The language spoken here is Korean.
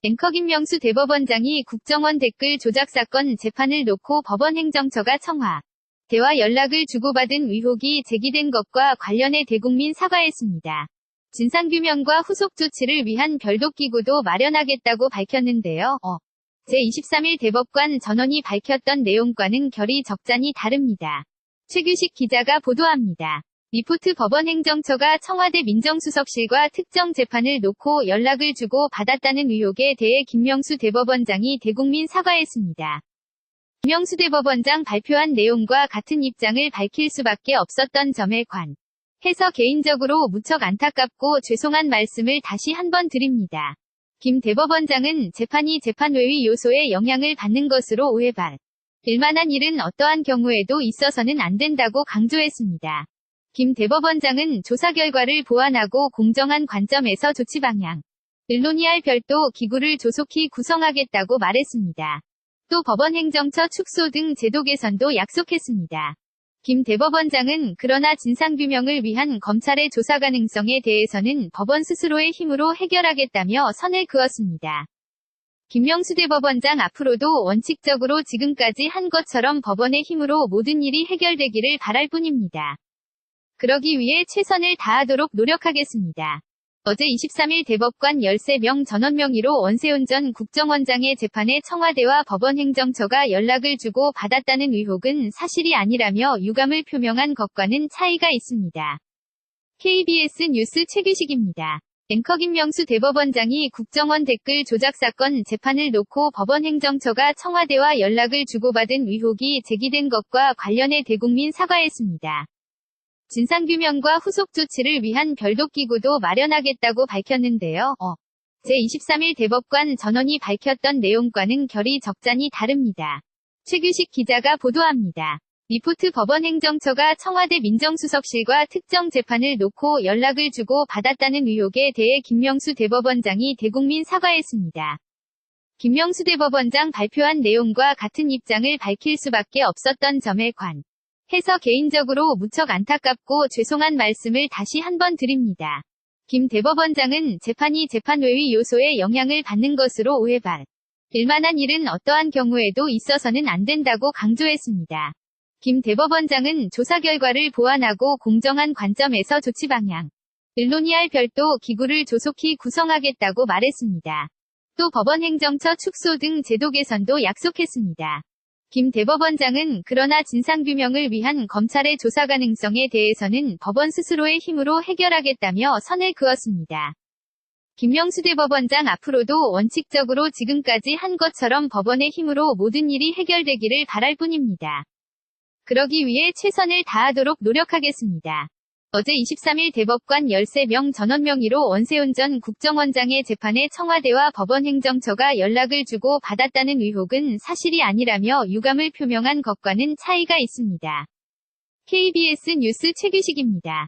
앵커 김명수 대법원장이 국정원 댓글 조작 사건 재판을 놓고 법원 행정처가 청와, 대와 연락을 주고받은 의혹이 제기된 것과 관련해 대국민 사과했습니다. 진상규명과 후속 조치를 위한 별도기구도 마련하겠다고 밝혔는데요. 제23일 대법관 전원이 밝혔던 내용과는 결이 적잖이 다릅니다. 최규식 기자가 보도합니다. 리포트 법원 행정처가 청와대 민정수석실과 특정 재판을 놓고 연락을 주고 받았다는 의혹에 대해 김명수 대법원장이 대국민 사과했습니다. 김명수 대법원장 발표한 내용과 같은 입장을 밝힐 수밖에 없었던 점에 관해서 개인적으로 무척 안타깝고 죄송한 말씀을 다시 한번 드립니다. 김 대법원장은 재판이 재판외의 요소에 영향을 받는 것으로 오해받을 만한 일은 어떠한 경우에도 있어서는 안 된다고 강조했습니다. 김 대법원장은 조사 결과를 보완하고 공정한 관점에서 조치 방향을 논의할 별도 기구를 조속히 구성하겠다고 말했습니다. 또 법원 행정처 축소 등 제도 개선도 약속했습니다. 김 대법원장은 그러나 진상규명을 위한 검찰의 조사 가능성에 대해서는 법원 스스로의 힘으로 해결하겠다며 선을 그었습니다. 김명수 대법원장 앞으로도 원칙적으로 지금까지 한 것처럼 법원의 힘으로 모든 일이 해결되기를 바랄 뿐입니다. 그러기 위해 최선을 다하도록 노력하겠습니다. 어제 23일 대법관 13명 전원 명의로 원세훈 전 국정원장의 재판에 청와대와 법원 행정처가 연락을 주고 받았다는 의혹은 사실이 아니라며 유감을 표명한 것과는 차이가 있습니다. KBS 뉴스 최규식입니다. 앵커 김명수 대법원장이 국정원 댓글 조작 사건 재판을 놓고 법원 행정처가 청와대와 연락을 주고받은 의혹이 제기된 것과 관련해 대국민 사과했습니다. 진상규명과 후속 조치를 위한 별도기구도 마련하겠다고 밝혔는데요. 제23일 대법관 전원이 밝혔던 내용과는 결이 적잖이 다릅니다. 최규식 기자가 보도합니다. 리포트 법원 행정처가 청와대 민정수석실과 특정 재판을 놓고 연락을 주고 받았다는 의혹에 대해 김명수 대법원장이 대국민 사과했습니다. 김명수 대법원장 발표한 내용과 같은 입장을 밝힐 수밖에 없었던 점에 관해서 개인적으로 무척 안타깝고 죄송한 말씀을 다시 한번 드립니다. 김 대법원장은 재판이 재판외의 요소에 영향을 받는 것으로 오해받을 만한 일은 어떠한 경우에도 있어서는 안 된다고 강조했습니다. 김 대법원장은 조사 결과를 보완하고 공정한 관점에서 조치 방향을 논의할 별도 기구를 조속히 구성하겠다고 말했습니다. 또 법원 행정처 축소 등 제도 개선도 약속했습니다. 김 대법원장은 그러나 진상규명을 위한 검찰의 조사 가능성에 대해서는 법원 스스로의 힘으로 해결하겠다며 선을 그었습니다. 김명수 대법원장 앞으로도 원칙적으로 지금까지 한 것처럼 법원의 힘으로 모든 일이 해결되기를 바랄 뿐입니다. 그러기 위해 최선을 다하도록 노력하겠습니다. 어제 23일 대법관 13명 전원 명의로 원세훈 전 국정원장의 재판에 청와대와 법원 행정처가 연락을 주고 받았다는 의혹은 사실이 아니라며 유감을 표명한 것과는 차이가 있습니다. KBS 뉴스 최규식입니다.